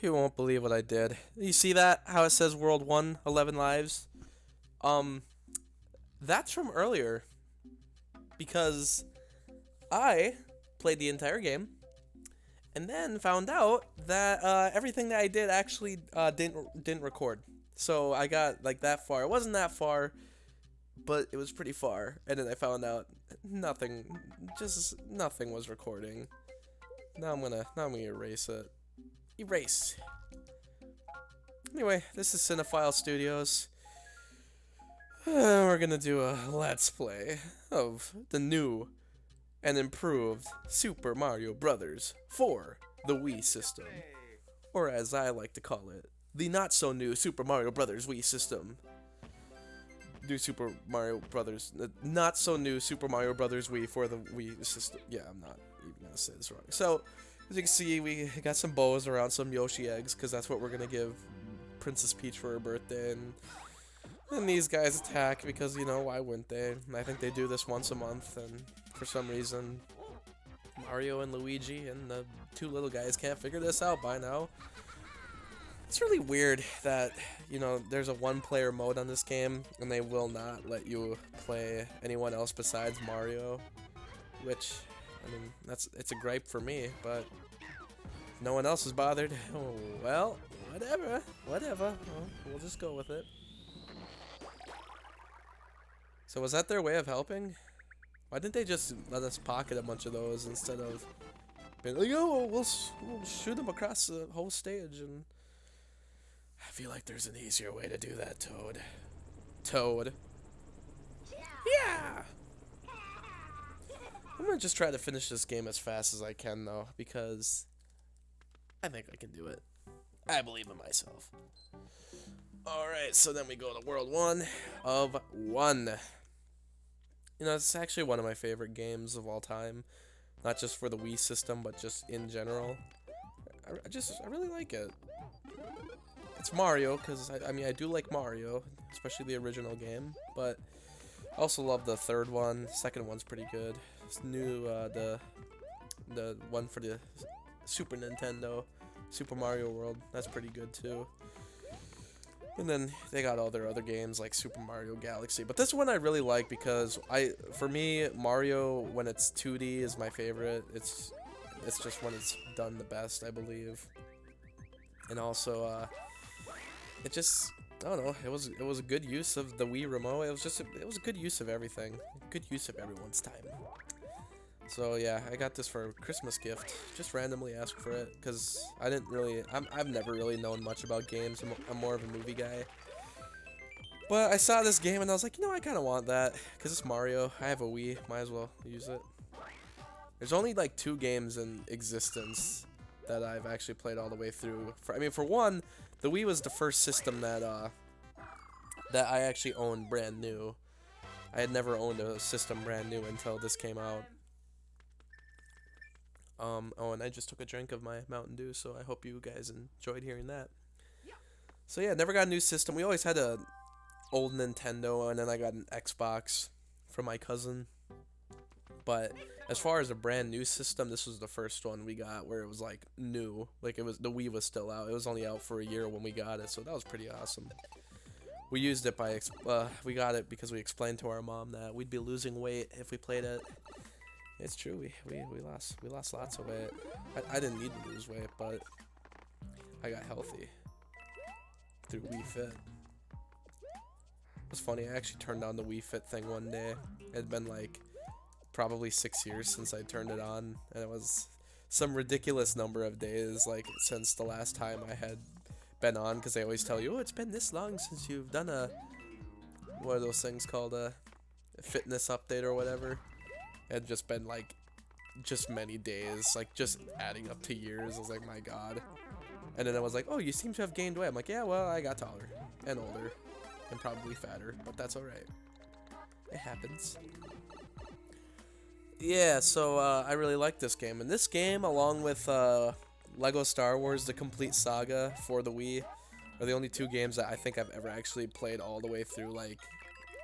You won't believe what I did. You see that? How it says World 1, 11 lives? Um, that's from earlier. Because I played the entire game and then found out that everything that I did actually didn't record. So I got like that far. It wasn't that far, but it was pretty far. And then I found out nothing, just nothing was recording. Now I'm gonna erase it. Erase. Anyway, this is Cinephile Studios. We're gonna do a let's play of the new and improved Super Mario Brothers for the Wii system, or as I like to call it, the not so new Super Mario Brothers Wii system. New Super Mario Brothers, not so new Super Mario Brothers Wii for the Wii system. Yeah, I'm not even gonna say this wrong. So, as you can see, we got some bows around some Yoshi eggs, because that's what we're gonna give Princess Peach for her birthday, and these guys attack because, you know, why wouldn't they? And I think they do this once a month, and for some reason, Mario and Luigi and the two little guys can't figure this out by now. It's really weird that, you know, there's a one-player mode on this game, and they will not let you play anyone else besides Mario, which, I mean, it's a gripe for me, but no one else is bothered. Oh, well, whatever. We'll just go with it. So was that their way of helping? Why didn't they just let us pocket a bunch of those instead of being like, oh, we'll shoot them across the whole stage? And I feel like there's an easier way to do that, Toad. Toad. Yeah! I'm gonna just try to finish this game as fast as I can, though, because I think I can do it. I believe in myself. Alright, so then we go to World 1 of 1. You know, it's actually one of my favorite games of all time. Not just for the Wii system, but just in general. I really like it. It's Mario, because, I mean, I do like Mario, especially the original game, but I also love the third one. The second one's pretty good. It's new, the one for the Super Nintendo, Super Mario World, that's pretty good too. And then they got all their other games like Super Mario Galaxy. But this one I really like because for me, Mario when it's 2D is my favorite. It's just when it's done the best, I believe. And also, it just, I don't know, it was a good use of the Wii remote. It was a good use of everything. Good use of everyone's time. So yeah, I got this for a Christmas gift. Just randomly asked for it because I didn't really. I've never really known much about games. I'm more of a movie guy. But I saw this game and I was like, you know, I kind of want that because it's Mario. I have a Wii, might as well use it. There's only like 2 games in existence that I've actually played all the way through. I mean, for one, the Wii was the first system that I actually owned brand new. I had never owned a system brand new until this came out. Oh, and I just took a drink of my Mountain Dew, so I hope you guys enjoyed hearing that. So yeah, never got a new system. We always had a old Nintendo, and then I got an Xbox from my cousin. But as far as a brand new system, this was the first one we got where it was like new. Like the Wii was still out. It was only out for a year when we got it, so that was pretty awesome. We used it we got it because we explained to our mom that we'd be losing weight if we played it. It's true, we lost lots of weight. I didn't need to lose weight, but I got healthy through Wii Fit. It was funny, I actually turned on the Wii Fit thing one day. It had been like probably 6 years since I turned it on, and it was some ridiculous number of days like since the last time I had been on, because they always tell you, oh, it's been this long since you've done what are those things called, a fitness update or whatever. It had just been like just many days, like just adding up to years. I was like, my god. And then I was like, oh, you seem to have gained weight. I'm like, yeah, well, I got taller and older and probably fatter, but that's alright. It happens. Yeah, so I really like this game. And this game, along with Lego Star Wars The Complete Saga for the Wii, are the only 2 games that I think I've ever actually played all the way through. Like,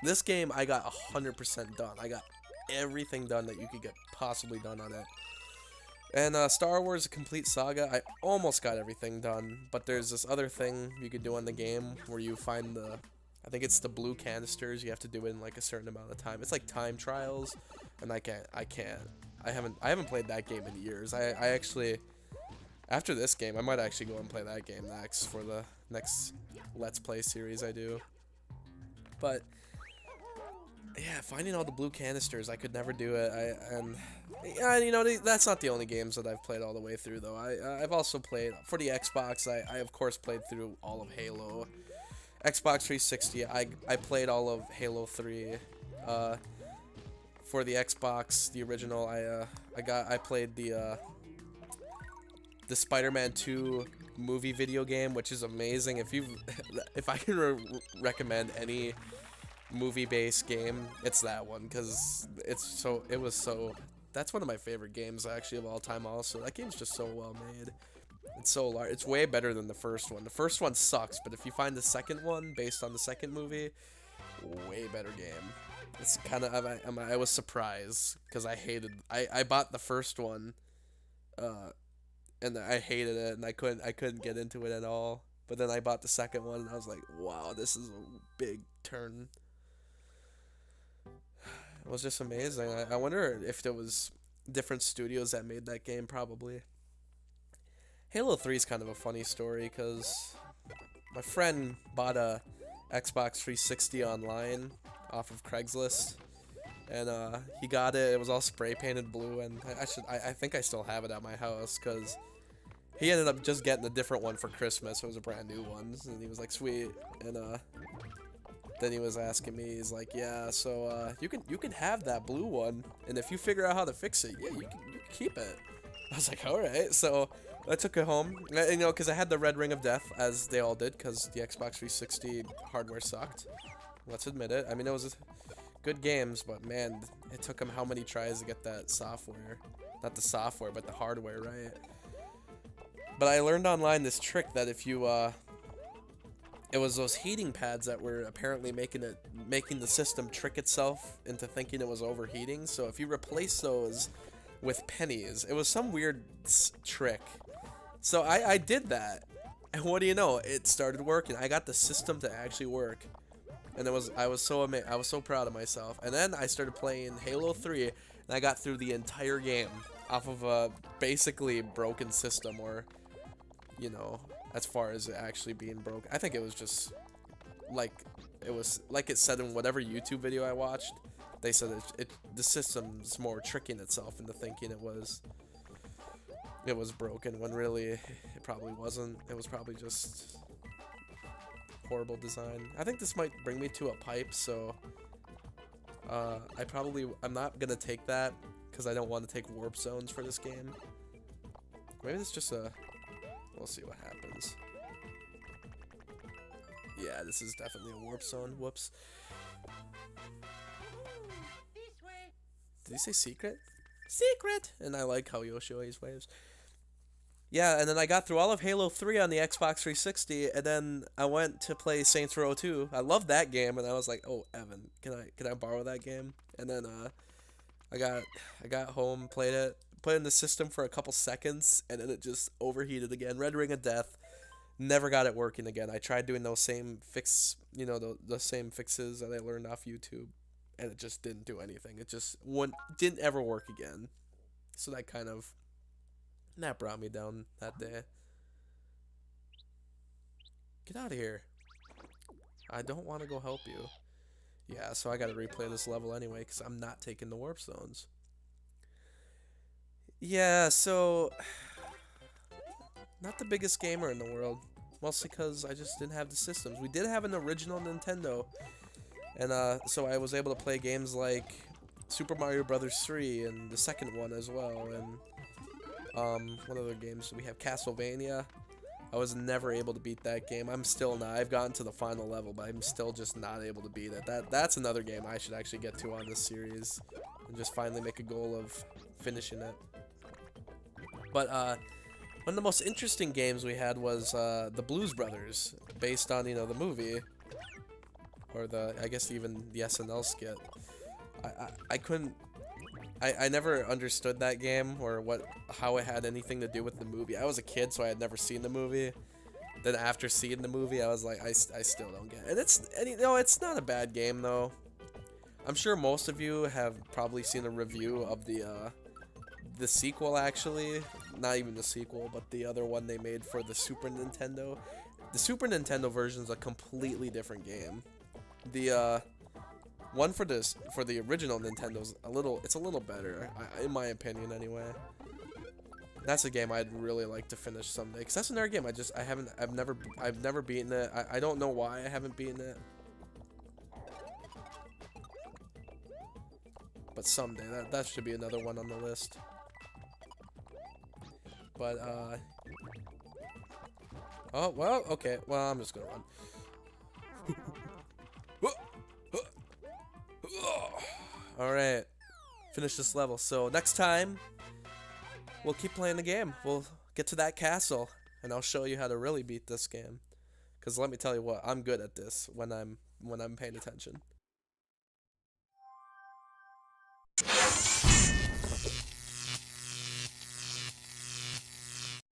this game I got 100% done. I got everything done that you could get possibly done on it. And Star Wars: A Complete Saga, I almost got everything done, but there's this other thing you could do in the game where you find the, I think it's the blue canisters. You have to do it in like a certain amount of time. It's like time trials, and I can't. I haven't played that game in years. I actually, after this game, I might actually go and play that game next for the next Let's Play series I do. But yeah, finding all the blue canisters, I could never do it. And yeah, you know, that's not the only games that I've played all the way through though. I've also played for the Xbox. I of course played through all of Halo. Xbox 360. I played all of Halo 3. For the Xbox, the original, I played the Spider-Man 2 movie video game, which is amazing. If I can recommend any movie-based game, it's that one, because that's one of my favorite games actually of all time. Also, that game's just so well made. It's so large. It's way better than the first one. The first one sucks, but if you find the second one based on the second movie, way better game. It's kind of, I was surprised because I bought the first one, and I hated it, and I couldn't get into it at all. But then I bought the second one, and I was like, wow, this is a big turn. It was just amazing. I wonder if there was different studios that made that game, probably. Halo 3 is kind of a funny story, because my friend bought a Xbox 360 online off of Craigslist, and he got it. It was all spray painted blue, and I think I still have it at my house, because he ended up just getting a different one for Christmas. It was a brand new one, and he was like, sweet. And then he was asking me, he's like, yeah, so you can have that blue one, and if you figure out how to fix it, yeah, you can keep it. I was like, all right. So I took it home, you know, because I had the red ring of death, as they all did, because the Xbox 360 hardware sucked. Let's admit it. I mean, it was good games, but man, it took him how many tries to get that software? Not the software, but the hardware right. But I learned online this trick that if you it was those heating pads that were apparently making the system trick itself into thinking it was overheating. So if you replace those with pennies, it was some weird trick. So I did that, and what do you know? It started working. I got the system to actually work, and I was so proud of myself. And then I started playing Halo 3, and I got through the entire game off of a basically broken system, or you know, as far as it actually being broke. I think it was just like it said in whatever YouTube video I watched. They said the system's more tricking itself into thinking it was broken, when really it probably wasn't. It was probably just horrible design. I think this might bring me to a pipe, so I'm not gonna take that because I don't want to take warp zones for this game. Maybe it's just we'll see what happens. Yeah, this is definitely a warp zone. Whoops. Did he say secret? Secret! And I like how Yoshi always waves. Yeah, and then I got through all of Halo 3 on the Xbox 360, and then I went to play Saints Row 2. I love that game, and I was like, oh, Evan, can I borrow that game? And then I got home, played it, put it in the system for a couple seconds, and then it just overheated again. Red Ring of Death. Never got it working again. I tried doing those same the same fixes that I learned off YouTube, and it just didn't do anything. It just didn't ever work again. So that brought me down that day. Get out of here. I don't want to go help you. Yeah, so I gotta replay this level anyway, because I'm not taking the warp zones. Yeah, so not the biggest gamer in the world. Mostly because I just didn't have the systems. We did have an original Nintendo, and so I was able to play games like Super Mario Brothers 3 and the second one as well, and what other games? We have Castlevania. I was never able to beat that game. I'm still not. I've gotten to the final level, but I'm still just not able to beat it. That's another game I should actually get to on this series, and just finally make a goal of finishing it. But one of the most interesting games we had was the Blues Brothers, based on, you know, the movie, or I guess even the SNL skit. I couldn't I never understood that game or how it had anything to do with the movie. I was a kid, so I had never seen the movie. Then after seeing the movie, I was like, I still don't get it. It's not a bad game though. I'm sure most of you have probably seen a review of the sequel, actually. Not even the sequel, but the other one they made for the Super Nintendo. The Super Nintendo version is a completely different game. The one for the original Nintendo's it's a little better, in my opinion anyway. That's a game I'd really like to finish someday, because that's another game I've never beaten it. I don't know why I haven't beaten it. But someday, that should be another one on the list. But, oh, well, okay. Well, I'm just gonna run. Alright. Finish this level. So, next time, we'll keep playing the game. We'll get to that castle, and I'll show you how to really beat this game. Because let me tell you what, I'm good at this when I'm paying attention.